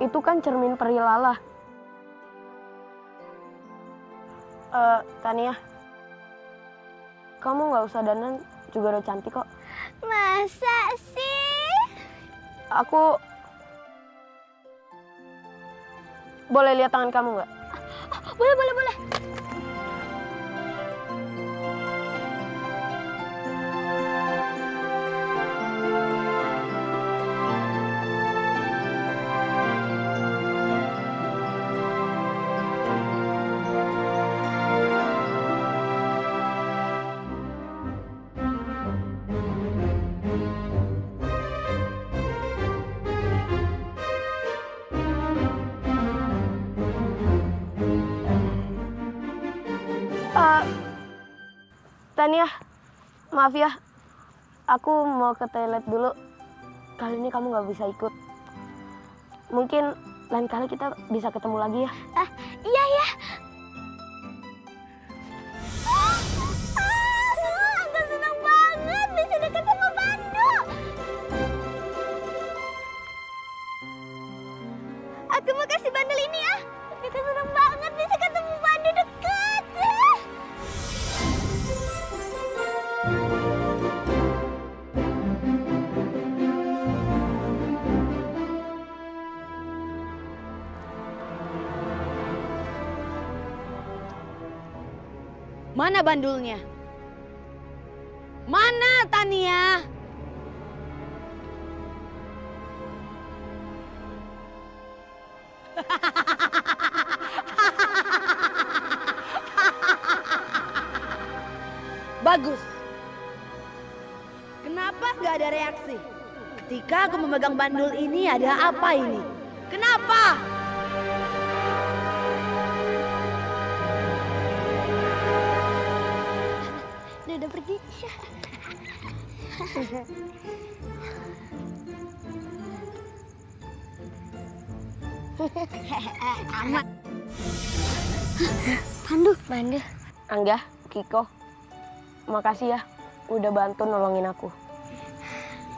Itu kan cermin peri Lala. Tania, kamu nggak usah dandan, juga udah cantik kok. Masa sih? Aku boleh lihat tangan kamu nggak? Boleh, boleh, boleh. Tania, maaf ya, aku mau ke toilet dulu. Kali ini kamu nggak bisa ikut. Mungkin lain kali kita bisa ketemu lagi ya. Iya, iya. Aku senang banget bisa deket sama Pandu. Aku mau kasih bandel ini ya. Aku senang banget bisa ketemu Pandu deket. Mana bandulnya? Mana Tania? Bagus. Kenapa nggak ada reaksi? Ketika aku memegang bandul ini, ada apa ini? Kenapa? Udah pergi. Amat. Pandu. Angga, Kiko, makasih ya udah bantu nolongin aku.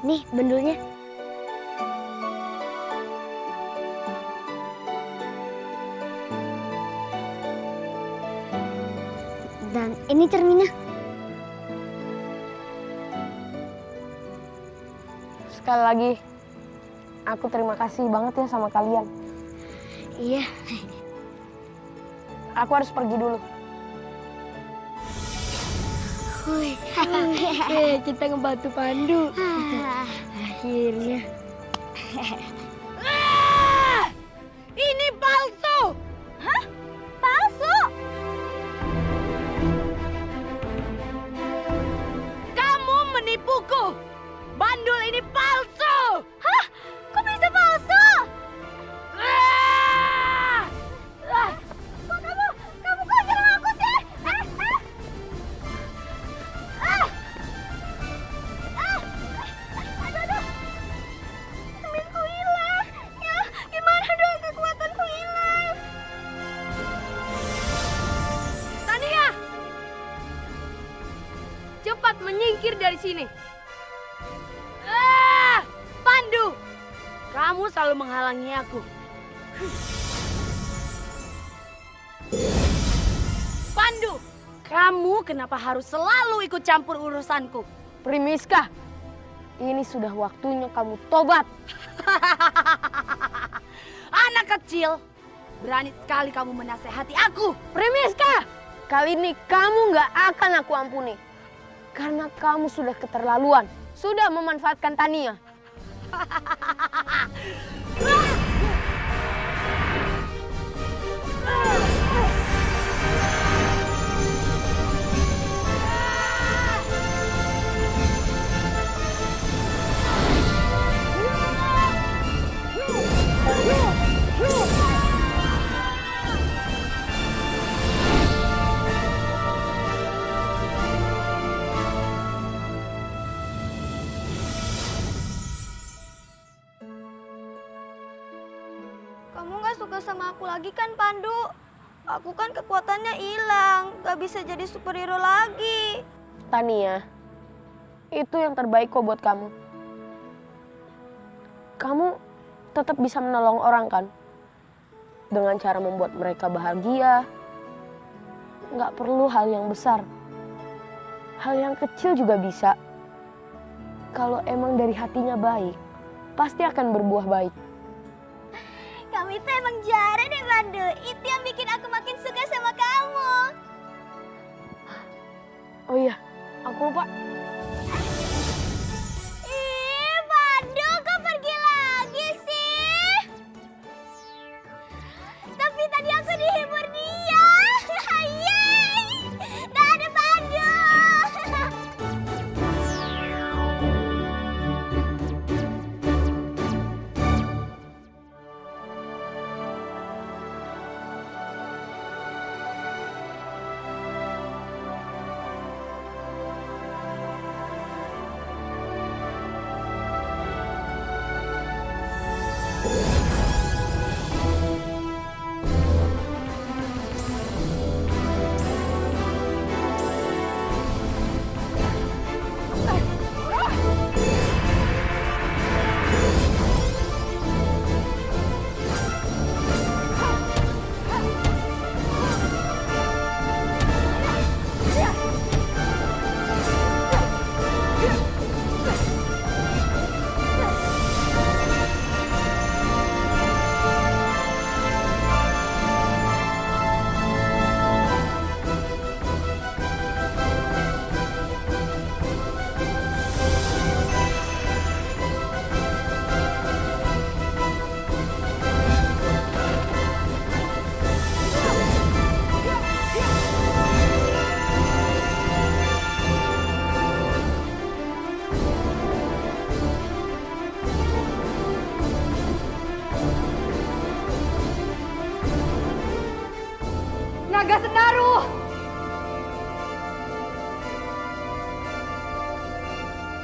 Nih bandulnya. Dan ini cerminnya. Sekali lagi, aku terima kasih banget ya sama kalian. Iya. Aku harus pergi dulu. Kita ngebantu Pandu. Akhirnya. Ini palsu! Hah? Palsu? Kamu menipuku! Bandul ini palsu! Hah? Kok bisa palsu? Kok kamu kok nyerang aku sih? Aduh. Cerminku hilang. Ya, gimana dong kekuatanku hilang? Tania! Cepat menyingkir dari sini. Pandu! Kamu selalu menghalangi aku. Pandu! Kamu kenapa harus selalu ikut campur urusanku? Primiska, ini sudah waktunya kamu tobat. Anak kecil, berani sekali kamu menasehati aku. Primiska, kali ini kamu nggak akan aku ampuni. Karena kamu sudah keterlaluan, sudah memanfaatkan Tania. Kamu gak suka sama aku lagi kan, Pandu? Aku kan kekuatannya hilang, gak bisa jadi superhero lagi. Tania, itu yang terbaik kok buat kamu. Kamu tetap bisa menolong orang kan? Dengan cara membuat mereka bahagia. Nggak perlu hal yang besar. Hal yang kecil juga bisa. Kalau emang dari hatinya baik, pasti akan berbuah baik. Kamu itu emang juara deh, Pandu. Itu yang bikin aku makin suka sama kamu. Oh iya, aku lupa. Ih, Pandu, kok pergi lagi sih? Tapi tadi aku dihibur dia. Yeay! Nggak ada Pandu. Naga Senaru!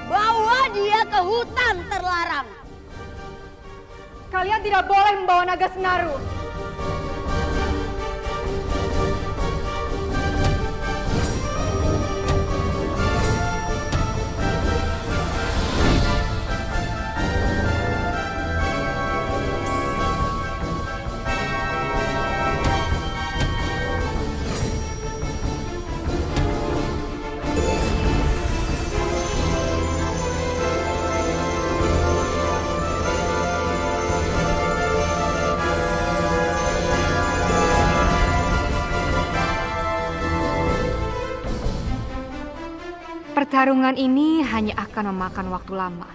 Bawa dia ke hutan terlarang. Kalian tidak boleh membawa Naga Senaru. Pertarungan ini hanya akan memakan waktu lama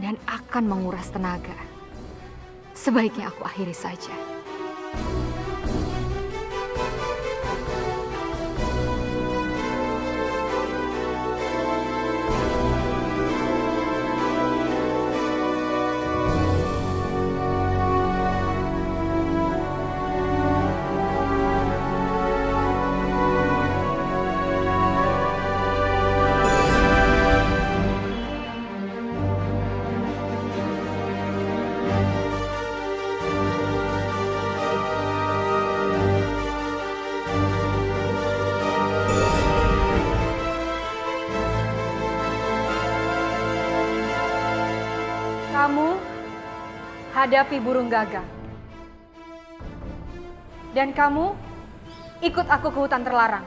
dan akan menguras tenaga. Sebaiknya aku akhiri saja. Kamu hadapi burung gagak. Dan kamu ikut aku ke hutan terlarang.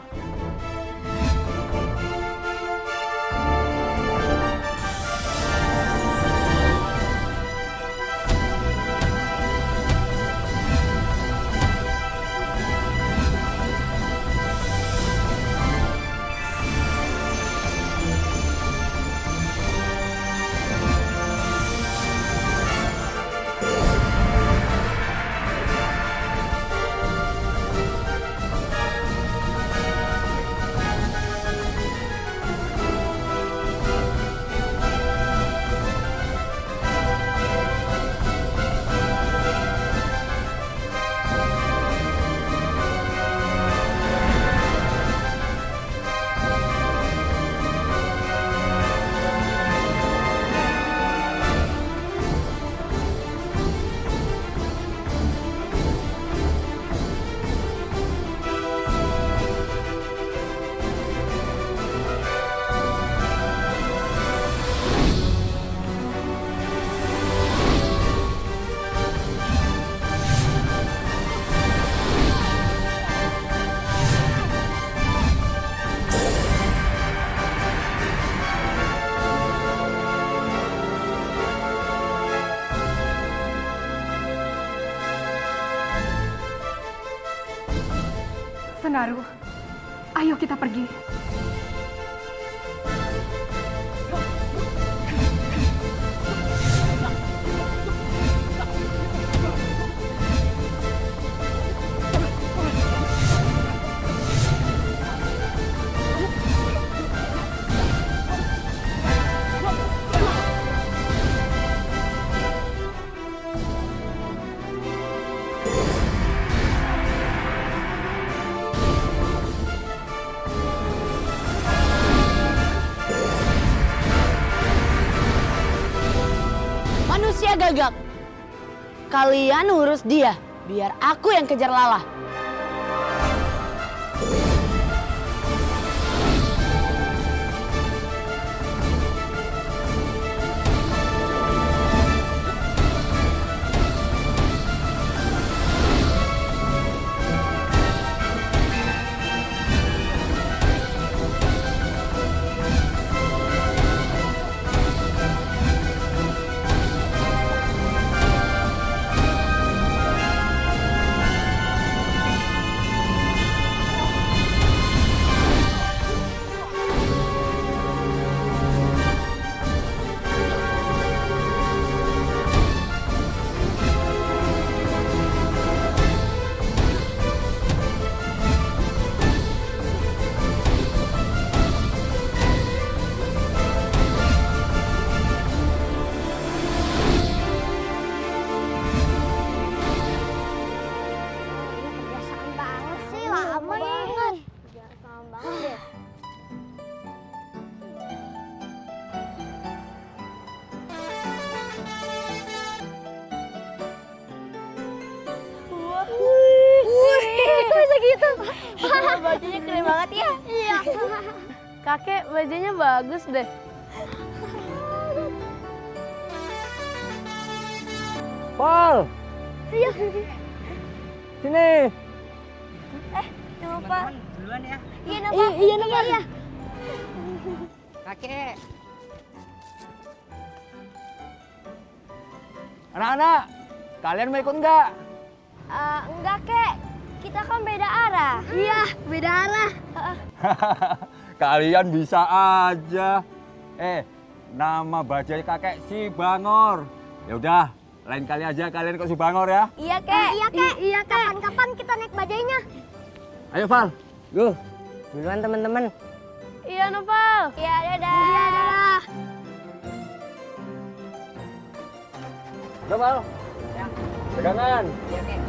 Senaru, ayo kita pergi. Manusia gagak, kalian urus dia, biar aku yang kejar Lala. Kebiasaan banget sih, lama banget. Kebiasaan banget deh. Bisa gitu. Bajunya keren banget ya. Iya. Kakek, bajunya bagus deh. Pal! Iya. Sini! Lupa. Duluan ya. Iya, Nova. Iya, Nova. Iya. Kakek. Anak-anak, kalian mau ikut enggak? Enggak, Kek. Kita kan beda arah. Iya, beda arah. Kalian bisa aja. Nama bajai kakek si Bangor. Ya udah, lain kali aja kalian ikut si Bangor ya. Iya, Kek. Iya, Kek. Iya, Kek. Kapan-kapan kita naik bajainya. Ayo Val. Go, duluan teman-teman. Iya, Noval. Iya, dadah. Iya, dadah. Udah Val. Ya. Pegangan. Iya, Kek.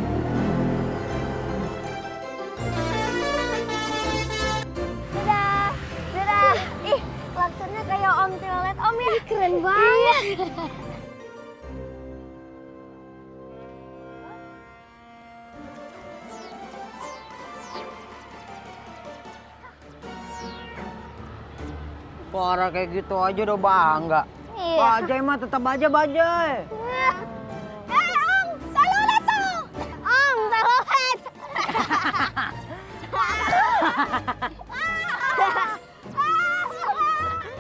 Dadah. Dadah. Ih, klaksonnya kayak Om Tilolet Om ya. Keren banget. Suara kayak gitu aja udah bangga. Iya. Bajai mah tetap aja bajai. Om, Tilolet tuh. Om, Tilolet.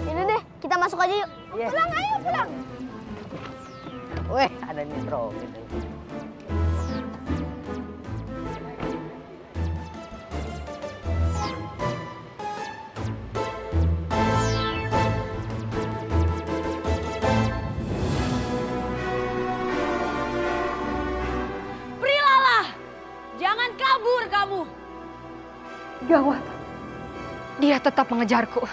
Ini deh, kita masuk aja yuk. Iya. Pulang, ayo pulang. Weh, ada nitro gitu. Prilala, jangan kabur kamu. Gawat. Dia tetap mengejarku.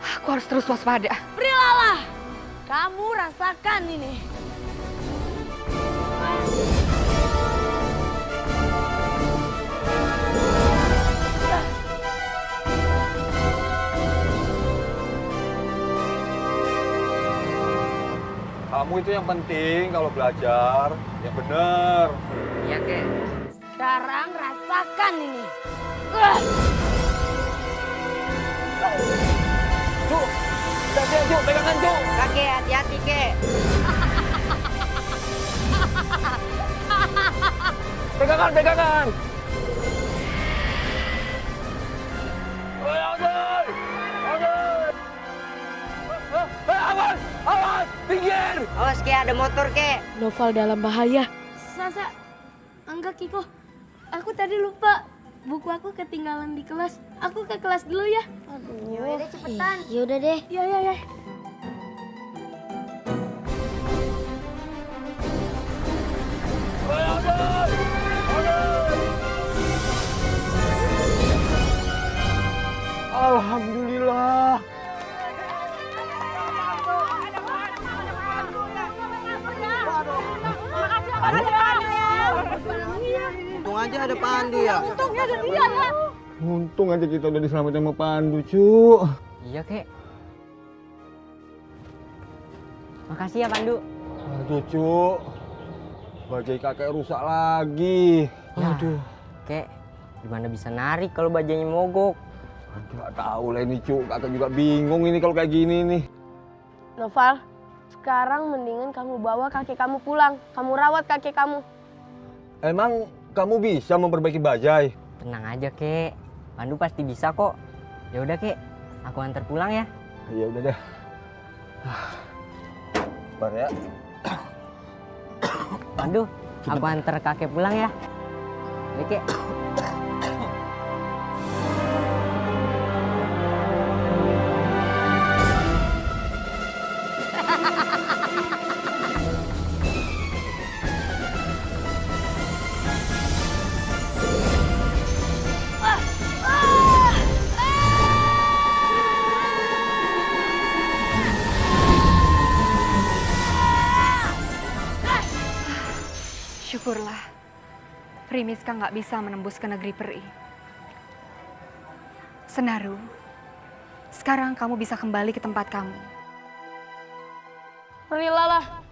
Aku harus terus waspada. Prilala, kamu rasakan ini. Kamu itu yang penting kalau belajar, yang bener. Iya, Kek. Sekarang rasakan ini. Cuk, udah Cuk, pegangan Cuk. Kakek, hati-hati, Kek. Pegangan, pegangan. Awas, awas. Awas, awas, pinggir. Awas, Kek, ada motor, Kek. Noval dalam bahaya. Sasa, enggak Kiko. Aku tadi lupa. buku aku ketinggalan di kelas. Aku ke kelas dulu ya. Aduh. Yaudah cepetan. Ya udah deh. Ya ya ya. Alhamdulillah. Untung aja ada Pandu ya. Untung aja kita udah diselamatin sama Pandu, Cu. Iya, Kek. Makasih ya, Pandu. Aduh, Cu. Bajai kakek rusak lagi. Ya. Aduh. Kek, gimana bisa narik kalau bajanya mogok? Nggak tahu lah ini, Cu. Kakek juga bingung ini kalau kayak gini nih. Noval, sekarang mendingan kamu bawa kakek kamu pulang. Kamu rawat kakek kamu. Emang kamu bisa memperbaiki bajai? Tenang aja, Kek. Pandu pasti bisa kok. Ya udah, Kek. Aku antar pulang ya. Ya udah deh. Bar ya. Pandu, aku antar kakek pulang ya. Oke, Kek. Syukurlah, Primiska nggak bisa menembus ke negeri peri. Senaru, sekarang kamu bisa kembali ke tempat kamu. Perilalah.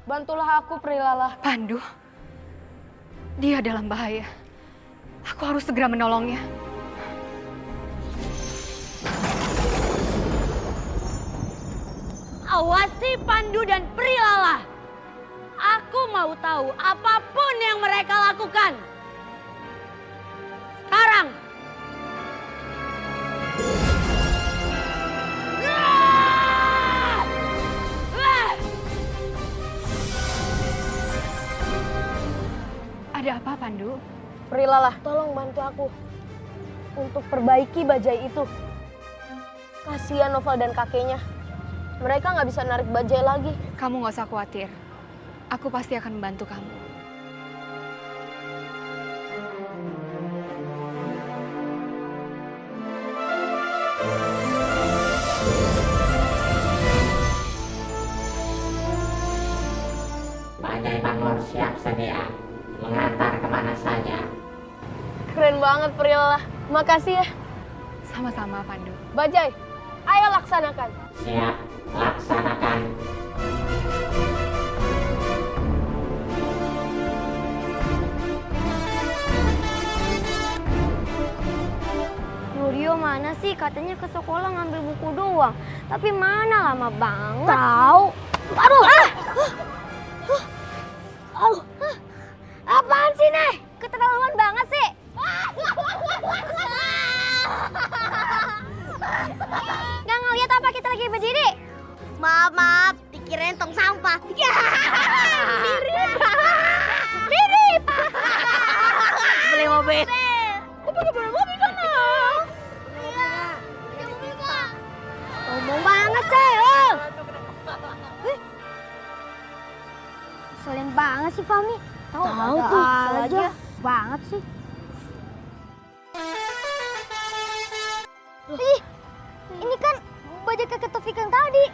Bantulah aku, Perilalah. Pandu, dia dalam bahaya. Aku harus segera menolongnya. Awasi Pandu dan Prilala. Aku mau tahu apapun yang mereka lakukan. Sekarang. Ada apa, Pandu? Perilalah, tolong bantu aku untuk perbaiki bajai itu. Kasihan Noval dan kakeknya. Mereka nggak bisa narik bajai lagi. Kamu nggak usah khawatir. Aku pasti akan membantu kamu. Bajai Bangor siap sedia mengantar kemana saja. Keren banget, Perilalah. Makasih ya. Sama-sama, Pandu. Bajai, ayo laksanakan. Siap, laksanakan. Rio mana sih? Katanya ke sekolah ngambil buku doang. Tapi mana, lama banget. Tahu. Aduh. Aduh. Apaan sih, Nek? Keterlaluan banget sih. Nggak ngeliat apa kita lagi berdiri? Maaf, dikirain tong sampah. Mirip. Mirip. Beli mobil. Kok pakai beli mobil kan? Ngomong banget sih, Selin banget sih Fahmi. Tahu tuh aja. Banget sih. Ih, ini kan bajai kakek Taufik yang tadi.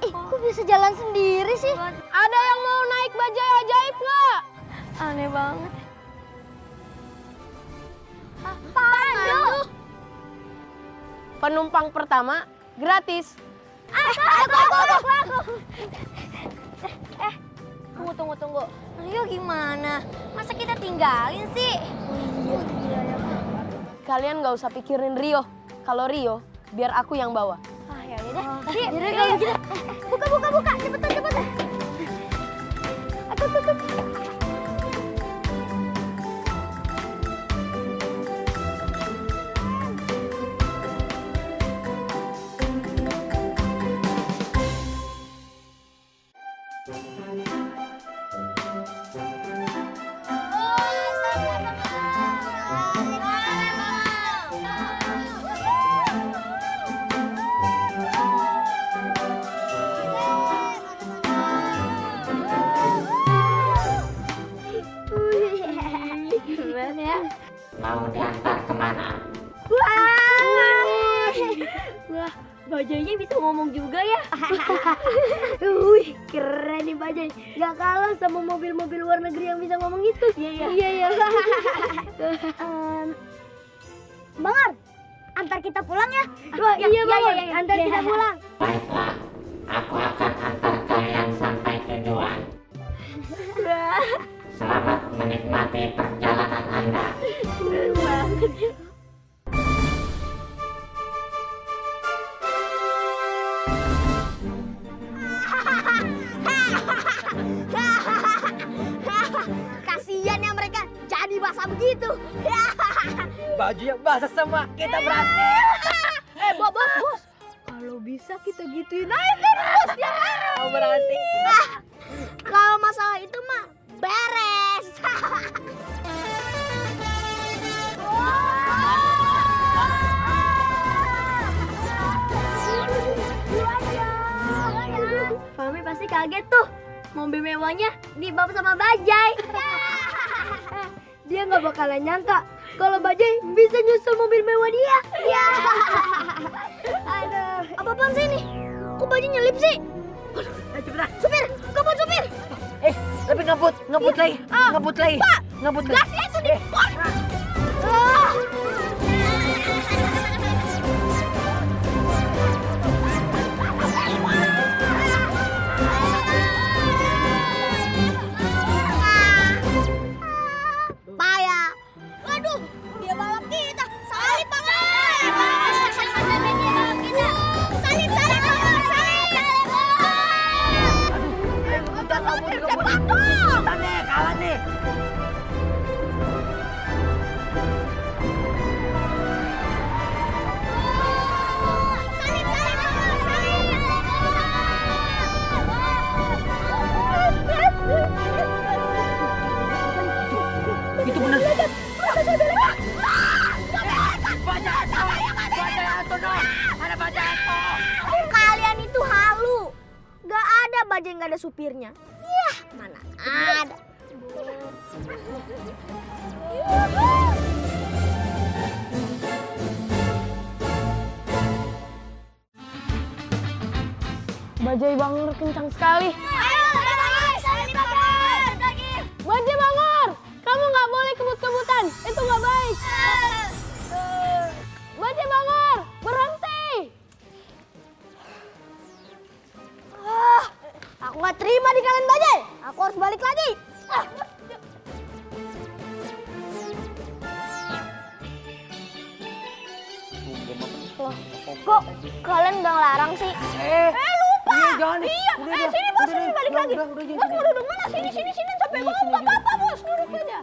Ih, kok bisa jalan sendiri sih? Ada yang mau naik bajai ajaib nggak? Aneh banget. Pandu. Penumpang pertama gratis. Aku. Tunggu. Rio gimana? Masa kita tinggalin sih? Kalian nggak usah pikirin Rio. Kalau Rio, biar aku yang bawa. Ah, ya udah. Yuk. Buka. Cepetan. Aku. keren ya. Mau diantar kemana? Wah, Bajainya bisa ngomong juga ya. Wih, keren nih Bajai. Gak kalah sama mobil-mobil luar negeri yang bisa ngomong itu. Iya. Bangar, antar kita pulang ya. Wah, iya Bangar, antar kita pulang. Baiklah, aku akan antar kalian sampai tujuan. Selamat menikmati perjalanan Anda. Kasian ya mereka jadi basah begitu. Baju yang basah semua, kita berhasil. Bos. Kalau bisa kita gituin aja terus ya. Berhasil. Kalau masalah itu mah beres. Fahmi pasti kaget tuh. Mobil mewahnya dibawa sama Bajai. Dia nggak bakalan nyangka kalau Bajai bisa nyusul mobil mewah dia. Ya. Aduh. Apa-apaan sih ini? Kok Bajai nyelip sih? Cepetan. Supir, ngebut supir. Tapi ngebut lagi. Ngebut lagi. Pak, Ngebut lagi. gasnya itu di port. Payah. Waduh, dia balap kita. Salip banget. Salip. Udah kamu Cepat dong. kalah nih. Itu benar. Kalian itu halu. Gak ada Bajai yang gak ada supirnya. Yah, mana ada. Bajai Bangor kencang sekali. Ayo, Bajai Bangor, kamu nggak boleh kebut-kebutan. Itu nggak baik. Bajai Bangor, berhenti. Aku gak terima di kalian Bajai. Aku harus balik lagi. Kok kalian gak ngelarang sih? Lupa. Iya, jangan. Iya. Sini bos, sini balik lagi. Bos mau duduk mana? Sini sampai bawah. Gak apa-apa bos, duduk aja.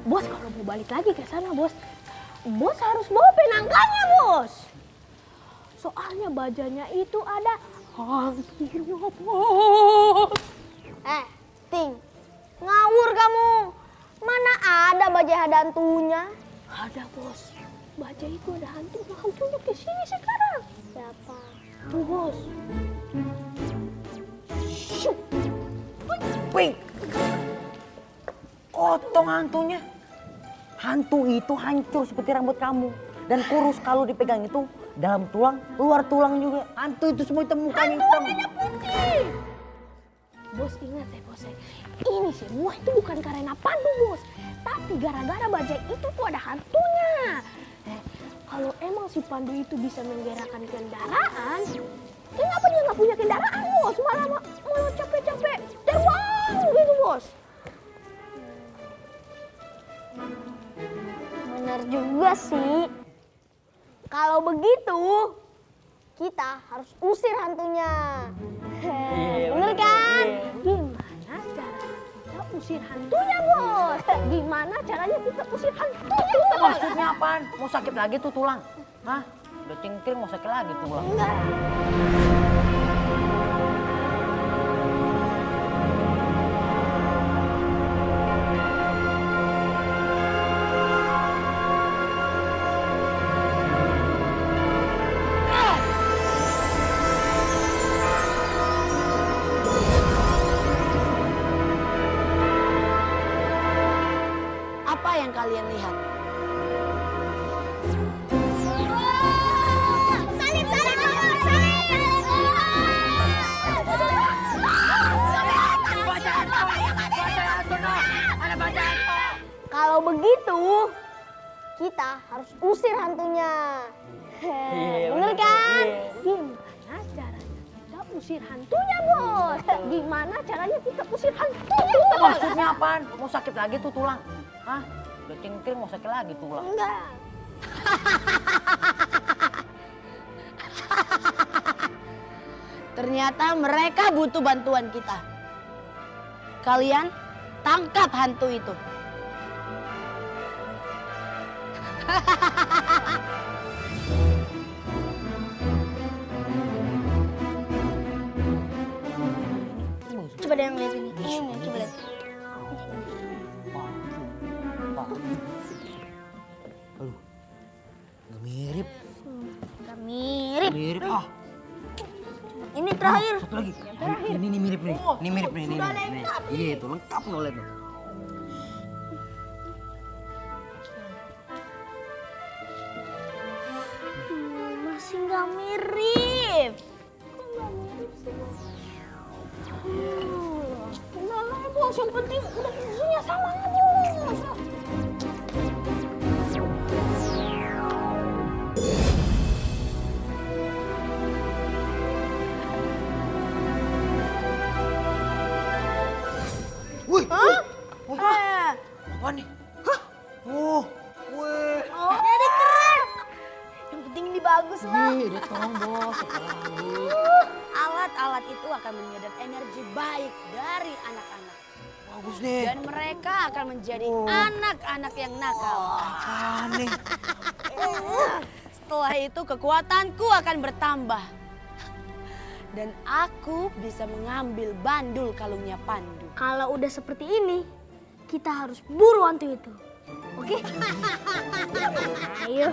Bos kalau mau balik lagi ke sana bos harus bawa penangkalnya bos. Soalnya bajanya itu ada hantunya bos. Ting, ngawur kamu. Mana ada bajai ada hantunya? Ada bos. Bajai itu ada hantunya ke sini sekarang. Siapa? Tuh bos. Wih. Potong hantunya. Hantu itu hancur seperti rambut kamu. Dan kurus kalau dipegang itu dalam tulang, luar tulang juga. Hantu itu semua hitam mukanya hitam. Putih. Bos ingat ya bos. Ini semua itu bukan karena Pandu bos. Tapi gara-gara bajai itu tuh ada hantunya. Kalau emang si Pandu itu bisa menggerakkan kendaraan, kenapa dia nggak punya kendaraan bos? Malah capek-capek terbang gitu bos. Bener juga sih. Kalau begitu, kita harus usir hantunya. Bener kan? Gimana cara kita usir hantunya bos? Gimana caranya kita usir hantunya bos? Maksudnya apaan? Mau sakit lagi tuh tulang? Hah? Udah cingkring mau sakit lagi tulang. Enggak. yang kalian lihat. Salib, salib, salib. Kalau begitu, kita harus usir hantunya. Bener kan? Gimana caranya kita usir hantunya, Bos? Gimana caranya kita usir hantunya, Bos? Maksudnya apaan? Mau sakit lagi tuh tulang? Hah? Udah cengkring mau sakit lagi tulang. Enggak. Ternyata mereka butuh bantuan kita. Kalian tangkap hantu itu. Coba deh yang lihat ini. Coba lihat. Nggak mirip. Nggak mirip. Mirip. Ini terakhir. Satu lagi. Ini mirip nih. Ini mirip nih. Ini. Iya itu lengkap nolnya tuh. Masih nggak mirip. Udah lah, Bos. Yang penting udah fungsinya sama, Bos. Wih. Apa nih? Hah? Oh. Wih. Jadi keren. Yang penting ini bagus lah. Udah tolong bos. Alat-alat itu akan menyedot energi baik dari anak-anak. Bagus nih. Dan mereka akan menjadi anak-anak yang nakal. Aneh. Setelah itu kekuatanku akan bertambah. Dan aku bisa mengambil bandul kalungnya Pandu. Kalau udah seperti ini, kita harus buru hantu itu. Oke? Ayo.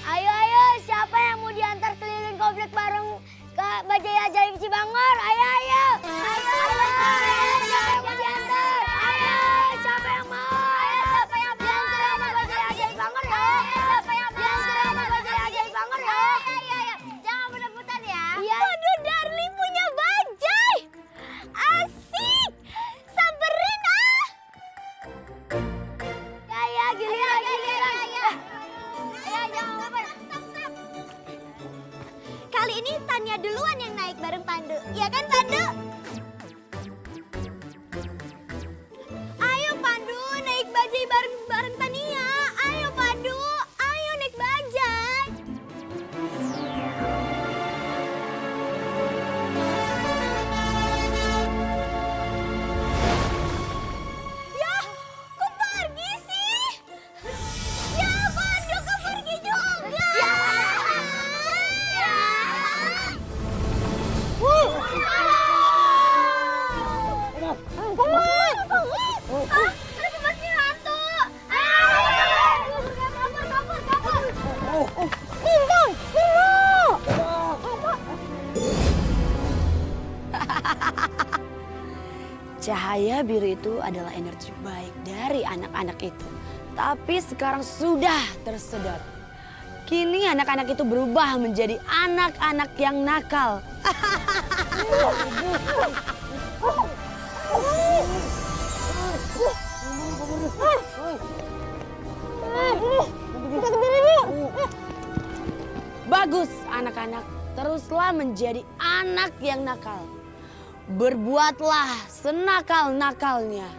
Ayo, siapa yang mau diantar keliling komplek bareng Kak Bajai Ajaib si Bangor? Ayo. Siapa yang mau diantar? Ayo, siapa yang mau? Siapa yang diantar sama Bajai Ajaib Bangor ya? Siapa yang diantar sama Bajai Ajaib Bangor ya? Jangan berebutan ya. Waduh, Darli punya bajai. Asik. Samperin ah. Ya, giliran. Kali ini Tania duluan yang naik bareng Pandu. Iya kan, Pandu? Ayo Pandu, naik bajai bareng Tania. Ayo Pandu, ayo naik bajai. Ya, kok pergi sih? Ya, Pandu kok pergi juga? Ya. Cahaya biru itu adalah energi baik dari anak-anak itu. Tapi sekarang sudah tersedot. Kini anak-anak itu berubah menjadi anak-anak yang nakal. Bagus anak-anak, teruslah menjadi anak yang nakal. Berbuatlah senakal-nakalnya.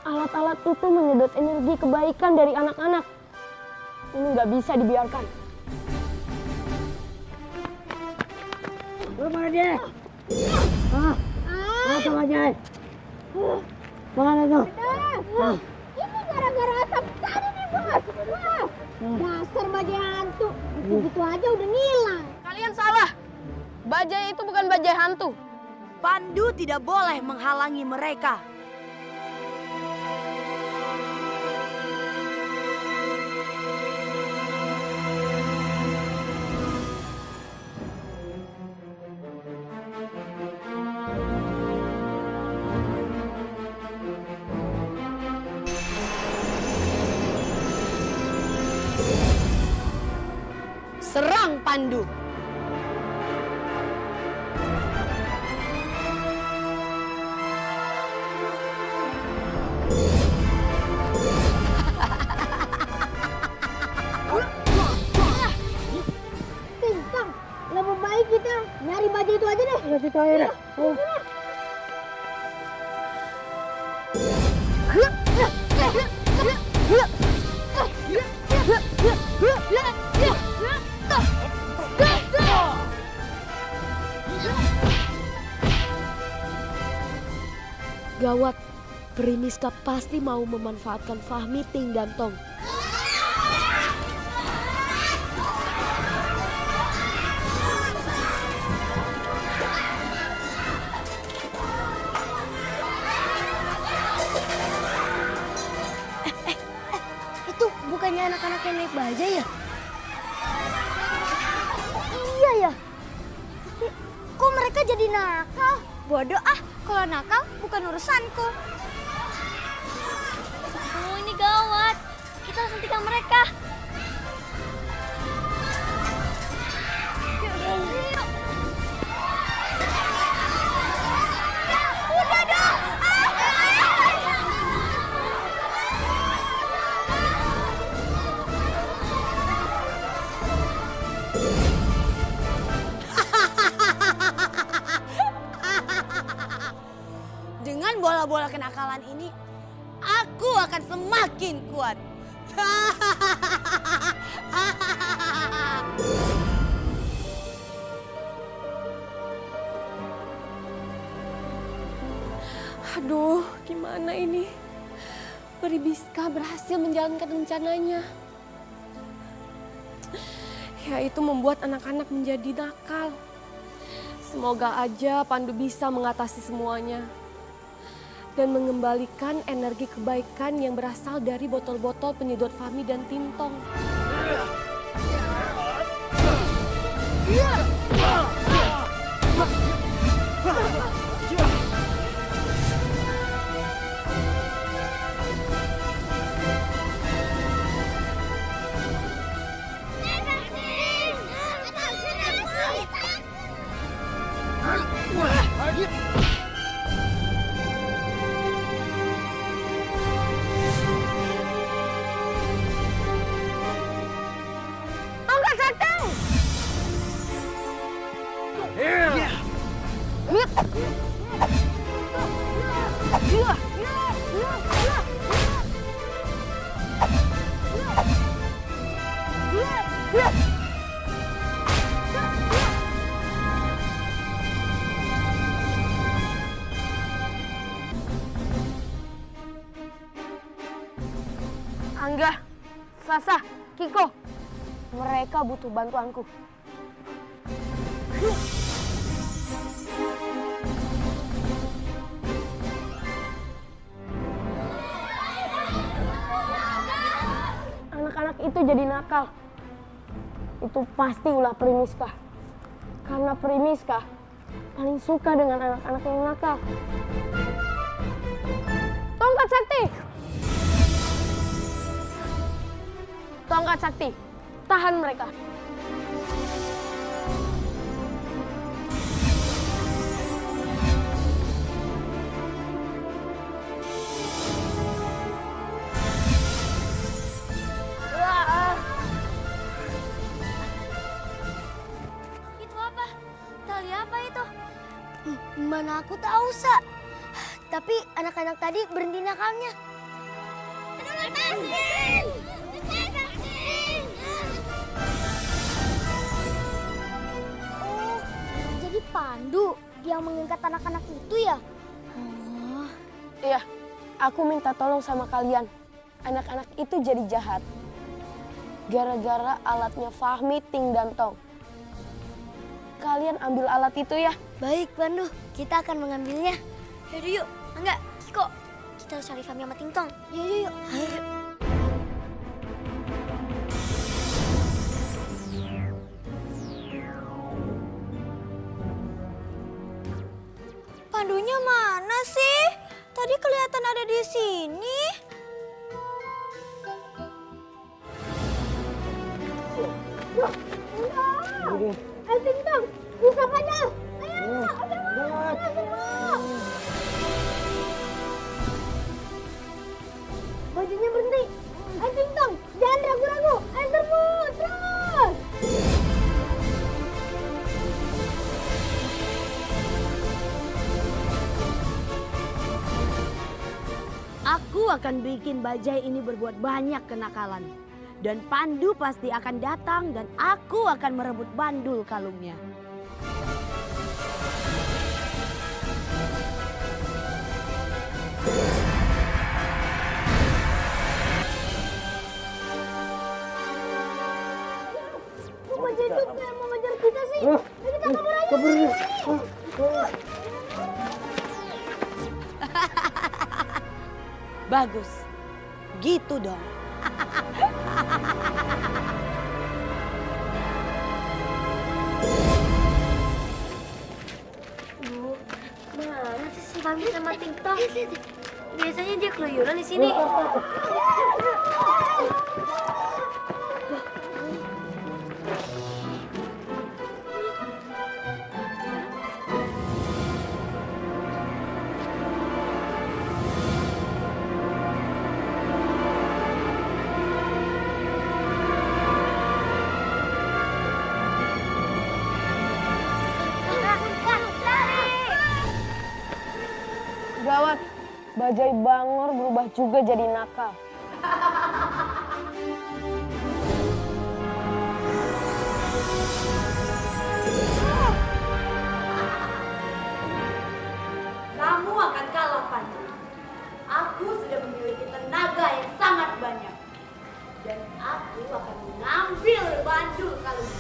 Alat-alat itu menyedot energi kebaikan dari anak-anak. Ini nggak bisa dibiarkan. Mana dia? Mana bajai? Mana tuh? Ini gara-gara asap tadi nih, Bos. Dasar bajai hantu. Begitu aja udah ngilang. Kalian salah. Bajai itu bukan bajai hantu. Pandu tidak boleh menghalangi mereka. Serang Pandu. Bintang, lebih baik kita nyari bajai itu aja deh. Ya kita aja. Gawat, Primiska pasti mau memanfaatkan Fahmi, Ting, dan Tong. Itu bukannya anak-anak yang naik bajai ya? Iya ya. Kok mereka jadi nakal? Bodoh ah, kalau nakal bukan urusanku. Oh ini gawat, kita harus hentikan mereka. Yuk. Udah dong. Dengan bola-bola kenakalan ini, aku akan semakin kuat. Aduh, gimana ini? Primiska berhasil menjalankan rencananya. Yaitu membuat anak-anak menjadi nakal. Semoga aja Pandu bisa mengatasi semuanya. Dan mengembalikan energi kebaikan yang berasal dari botol-botol penyedot Fahmi dan Tintong. Tongkat sakti! Angga, Sasa, Kiko, mereka butuh bantuanku. Anak-anak itu jadi nakal. Itu pasti ulah Primiska. Karena Primiska paling suka dengan anak-anak yang nakal. Tongkat sakti! Tongkat sakti, tahan mereka. Itu apa? Tali apa itu? Mana aku tahu, Sa. Tapi anak-anak tadi berhenti nakalnya. Oh, jadi Pandu yang mengikat anak-anak itu ya? Iya, aku minta tolong sama kalian. Anak-anak itu jadi jahat. gara-gara alatnya Fahmi, Ting, dan Tong. Kalian ambil alat itu ya. Baik, Pandu. Kita akan mengambilnya. Yaudah yuk. Enggak, Kiko. Kita harus cari Fahmi sama Tingtong. Yuk, yuk, yuk. Ayo. Pandunya mana sih? Tadi kelihatan ada di sini. Ayo Tingtong, bisa pada. Ayo, udah semua. Bajunya berhenti. Ayo Tingtong, jangan ragu-ragu. Ayo serbu, terus. Aku akan bikin bajai ini berbuat banyak kenakalan. Dan Pandu pasti akan datang dan aku akan merebut bandul kalungnya. Bajai itu kayak mau ngejar kita sih. Ayo kita kabur aja. Bagus. Gitu dong. Mana sih si Fahmi sama Tingtong? Biasanya dia keluyuran di sini. Gawat, bajai Bangor berubah juga jadi nakal. Kamu akan kalah, Pandu. Aku sudah memiliki tenaga yang sangat banyak. Dan aku akan mengambil bandul kalungmu.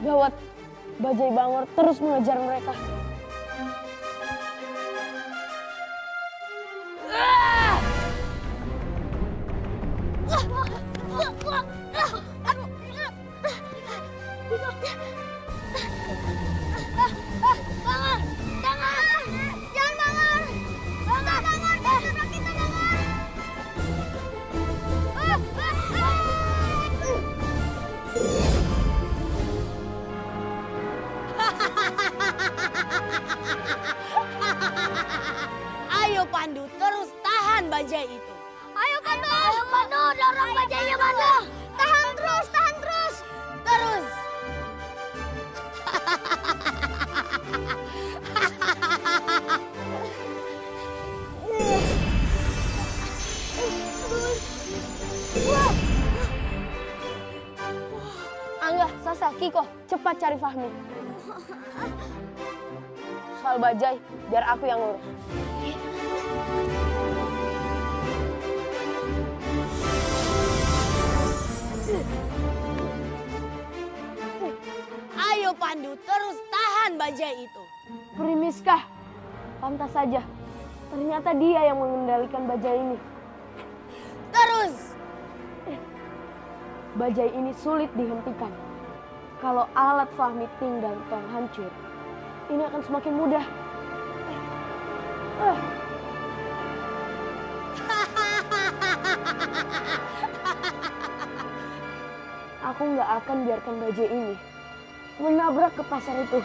Gawat, bajai Bangor terus mengejar mereka. Ayo Pandu, terus tahan bajai itu. Ayo Pandu, dorong bajainya Pandu. Tahan terus. Terus. Angga, Sasa, Kiko, cepat cari Fahmi. Soal bajai, biar aku yang ngurus. Ayo Pandu, terus tahan bajai itu. Primiskah? Pantas saja. Ternyata dia yang mengendalikan bajai ini. Terus. Bajai ini sulit dihentikan. Kalau alat Fahmi, Ting, dan Tong hancur, ini akan semakin mudah. Aku nggak akan biarkan bajai ini menabrak ke pasar itu.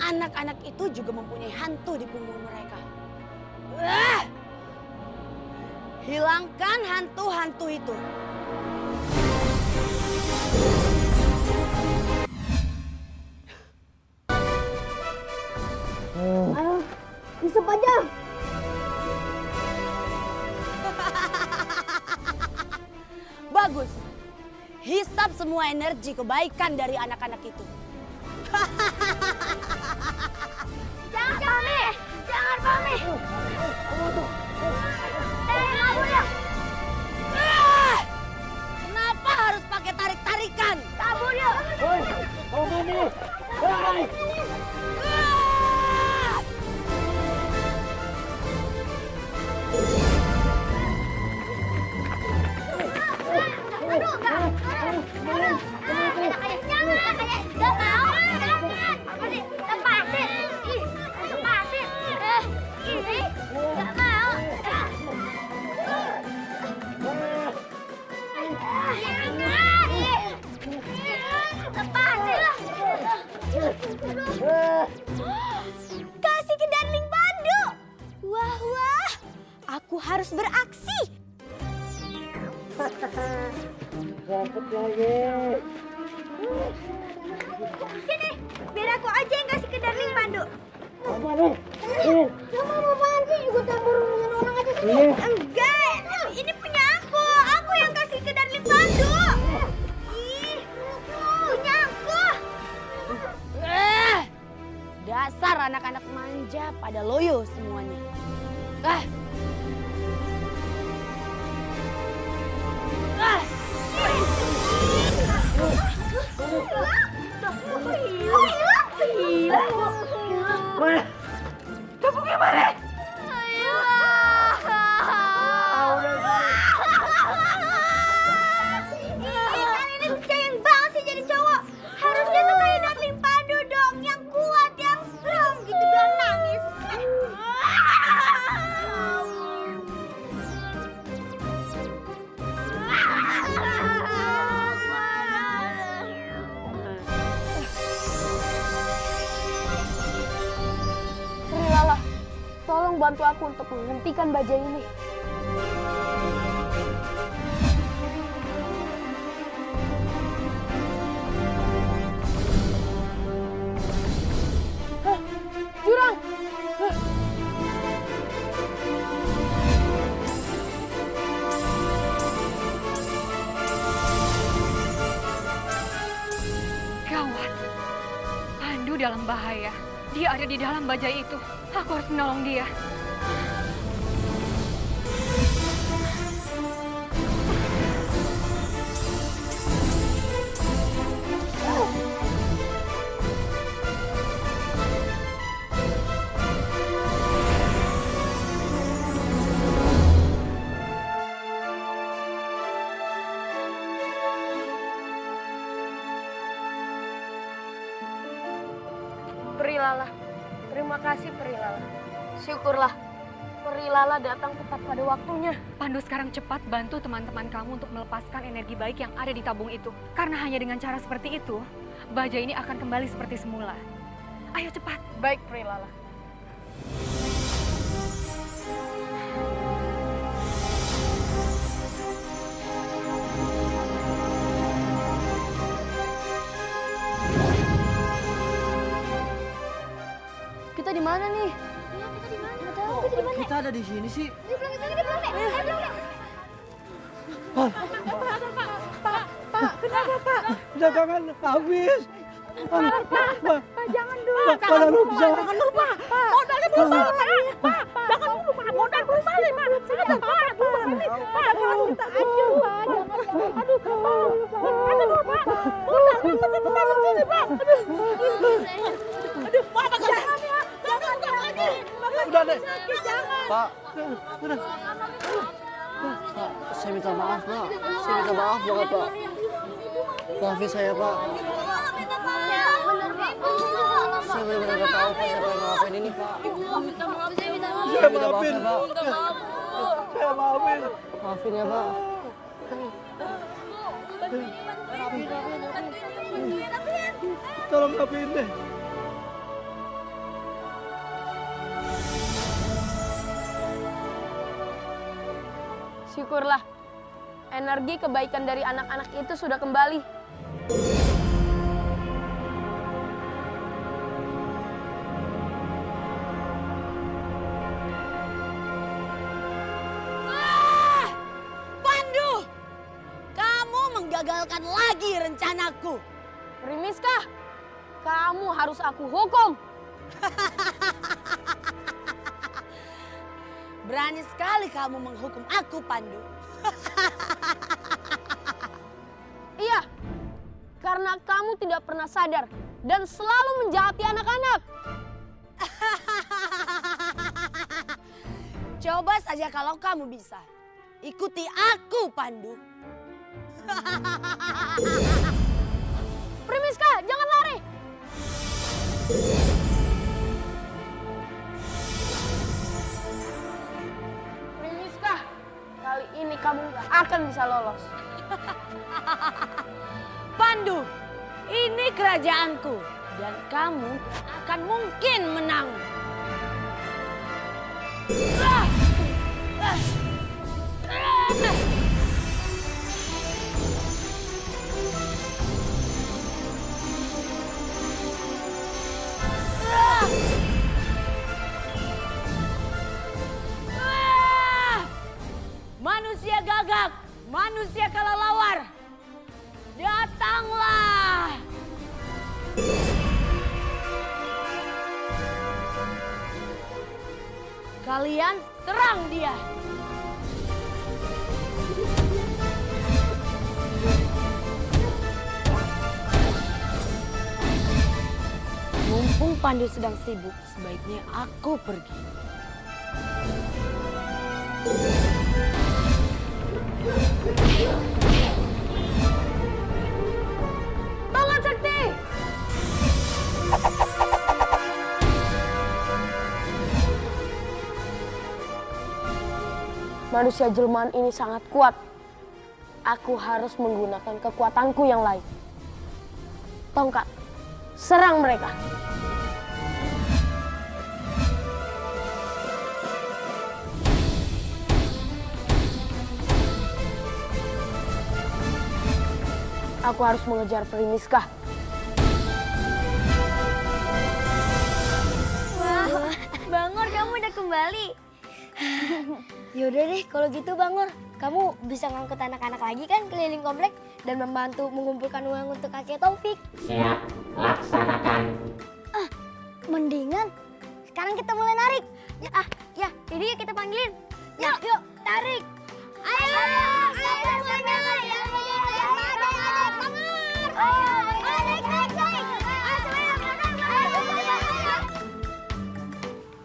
Anak-anak itu juga mempunyai hantu di punggung mereka. hilangkan hantu-hantu itu. Ayo, hisap aja. Bagus. Hisap semua energi kebaikan dari anak-anak itu. Jangan, Pami! Jangan, Pami! Kabur ya! Kenapa harus pakai tarik-tarikan? Kabur ya! Kasih ke Darling Pandu. Wah, wah. Aku harus beraksi. Sini, biar aku aja yang kasih ke Darling Pandu. Kamu mau apaan sih? Ikut campur urusan orang aja sini. Enggak, ini punya aku. Aku yang kasih ke Darling Pandu. Ih, punya aku. Dasar anak-anak manja pada loyo semuanya. Ah. Ah. Kalian ini sayang banget sih jadi cowok. Harusnya tuh kayak Darling Pandu dong, yang kuat, yang strong gitu, biar nangis. Lala, tolong bantu aku untuk menghentikan bajai ini. Hah, jurang! Hah. Gawat. Pandu dalam bahaya. Dia ada di dalam bajai itu. Aku harus menolong dia. Peri Lala, terima kasih Peri Lala. Syukurlah, Peri Lala datang tepat pada waktunya. Pandu, sekarang cepat bantu teman-teman kamu untuk melepaskan energi baik yang ada di tabung itu. Karena hanya dengan cara seperti itu, bajai ini akan kembali seperti semula. Ayo cepat. Baik Peri Lala. Kita di mana nih? Iya, kita di mana? Nggak tahu, kita di mana? Kita ada di sini sih. Di belakang, di belakang, Dek. Ayo, belakang. Dagangan habis. Pak, jangan dulu. Jangan dulu, Jangan dulu, Pak. Modalnya belum balik, Pak. Jangan dulu, Pak. Modal belum balik, Pak. Saja, Pak. Belum balik. Pak, jangan kita aja, Pak. Jangan. Aduh, Pak. Aduh, Pak. Modalnya masih di dalam sini, Pak. Aduh, Pak. Jangan ya. Jangan lagi. Udah deh. Jangan. Pak. Udah. Pak, saya minta maaf, Pak. Saya minta maaf banget, Pak. Maafin saya, Pak. Saya benar-benar nggak tahu, Pak, siapa yang ngelakuin ini, Pak. Saya maafin, Pak. Saya maafin. Maafin ya, Pak. Tolong maafin deh. Syukurlah, energi kebaikan dari anak-anak itu sudah kembali. Pandu, kamu menggagalkan lagi rencanaku. Primiska, kamu harus aku hukum. Berani sekali kamu menghukum aku, Pandu. Iya, karena kamu tidak pernah sadar dan selalu menjahati anak-anak. Coba saja kalau kamu bisa. Ikuti aku, Pandu. Primiska, jangan lari. Primiska, kali ini kamu gak akan bisa lolos. Pandu, ini kerajaanku. Dan kamu gak akan mungkin menang. Manusia gagak, manusia kelelawar, datanglah. Kalian serang dia. Mumpung Pandu sedang sibuk, sebaiknya aku pergi. Tolong Sakti! Manusia jelmaan ini sangat kuat. Aku harus menggunakan kekuatanku yang lain. Tongkat, serang mereka. Aku harus mengejar Primiska. Wah, Bangor kamu udah kembali. Yaudah deh kalau gitu Bangor, kamu bisa ngangkut anak-anak lagi kan keliling komplek dan membantu mengumpulkan uang untuk kakek Taufik. Siap, laksanakan. Mendingan sekarang kita mulai narik. Ya, jadi yuk kita panggilin. Yuk, tarik. Ayo, semuanya.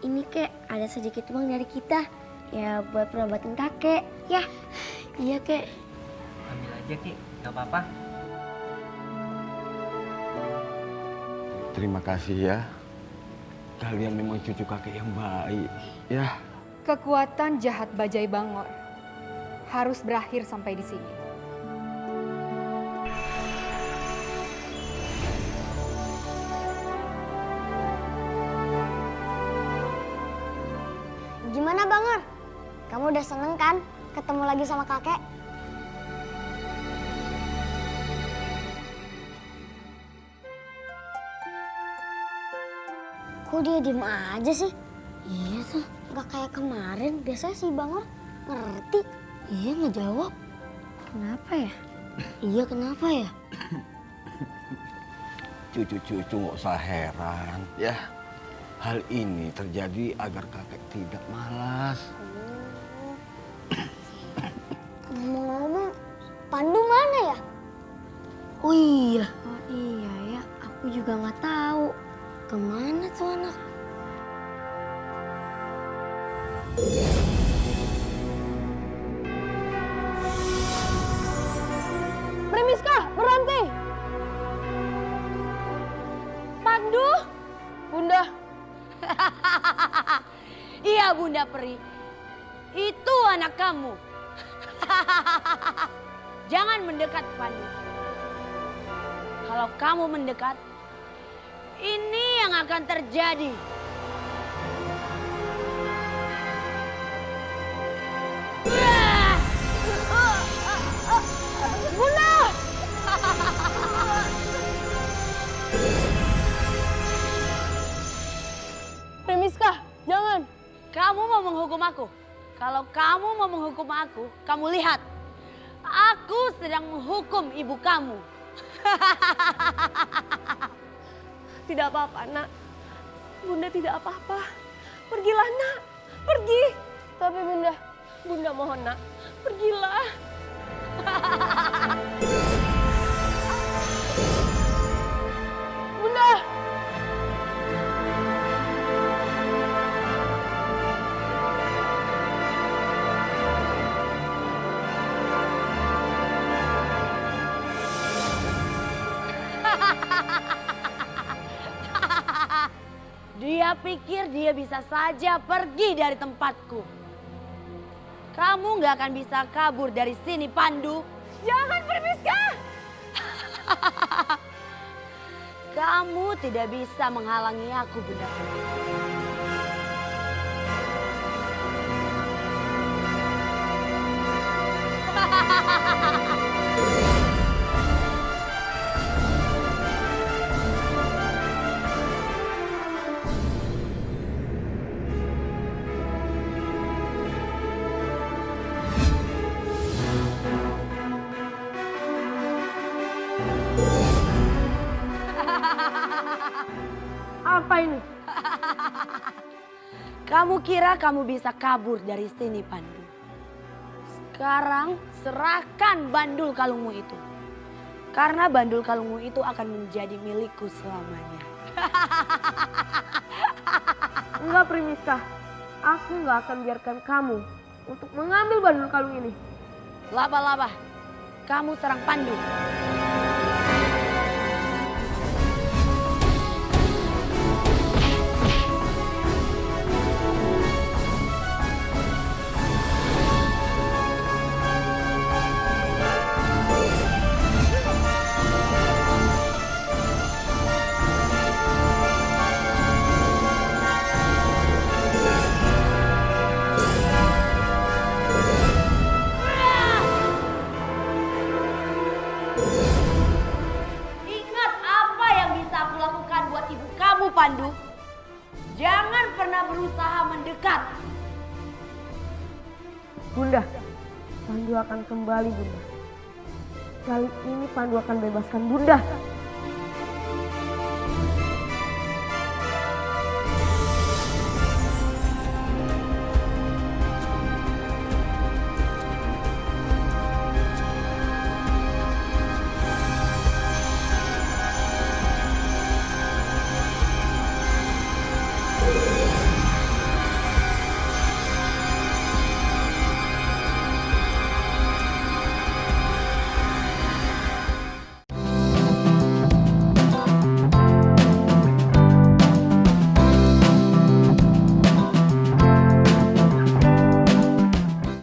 Ini kek ada sedikit uang dari kita ya buat perobatin kakek ya. Iya kek. Ambil aja Ki, gak apa-apa. Terima kasih ya. Kalian memang cucu kakek yang baik. Ya. Kekuatan jahat Bajai Bangor harus berakhir sampai di sini. Gimana Bangor? Kamu udah seneng kan ketemu lagi sama kakek? Kok dia diem aja sih? Iya tuh, gak kayak kemarin. Biasanya si Bangor ngerti. Iya ngejawab. Kenapa ya? Iya kenapa ya? Cucu-cucu nggak usah heran ya. Hal ini terjadi agar kakek tidak malas. Ngomong-ngomong, Pandu mana ya? Oh iya ya. Aku juga nggak tahu. Kemana tuh anak? Primiska, berhenti! Pandu! Bunda, Iya Bunda Peri, itu anak kamu. Jangan mendekat Pandu. Kalau kamu mendekat, ini yang akan terjadi. Wah! aku. Kalau kamu mau menghukum aku, kamu lihat. Aku sedang menghukum ibu kamu. Tidak apa-apa, Nak. Bunda tidak apa-apa. Pergilah, Nak. Pergi. Tapi Bunda, Bunda mohon, Nak. Pergilah. Bunda. Dia pikir dia bisa saja pergi dari tempatku. Kamu nggak akan bisa kabur dari sini, Pandu. Jangan, Primiska. Kamu tidak bisa menghalangi aku, Bunda. Apa ini? Kamu kira kamu bisa kabur dari sini, Pandu? Sekarang serahkan bandul kalungmu itu. Karena bandul kalungmu itu akan menjadi milikku selamanya. Enggak, Primiska. Aku nggak akan biarkan kamu untuk mengambil bandul kalung ini. Laba-laba, kamu serang Pandu. Ingat apa yang bisa aku lakukan buat ibu kamu, Pandu. Jangan pernah berusaha mendekat. Bunda, Pandu akan kembali, Bunda. Kali ini Pandu akan bebaskan Bunda.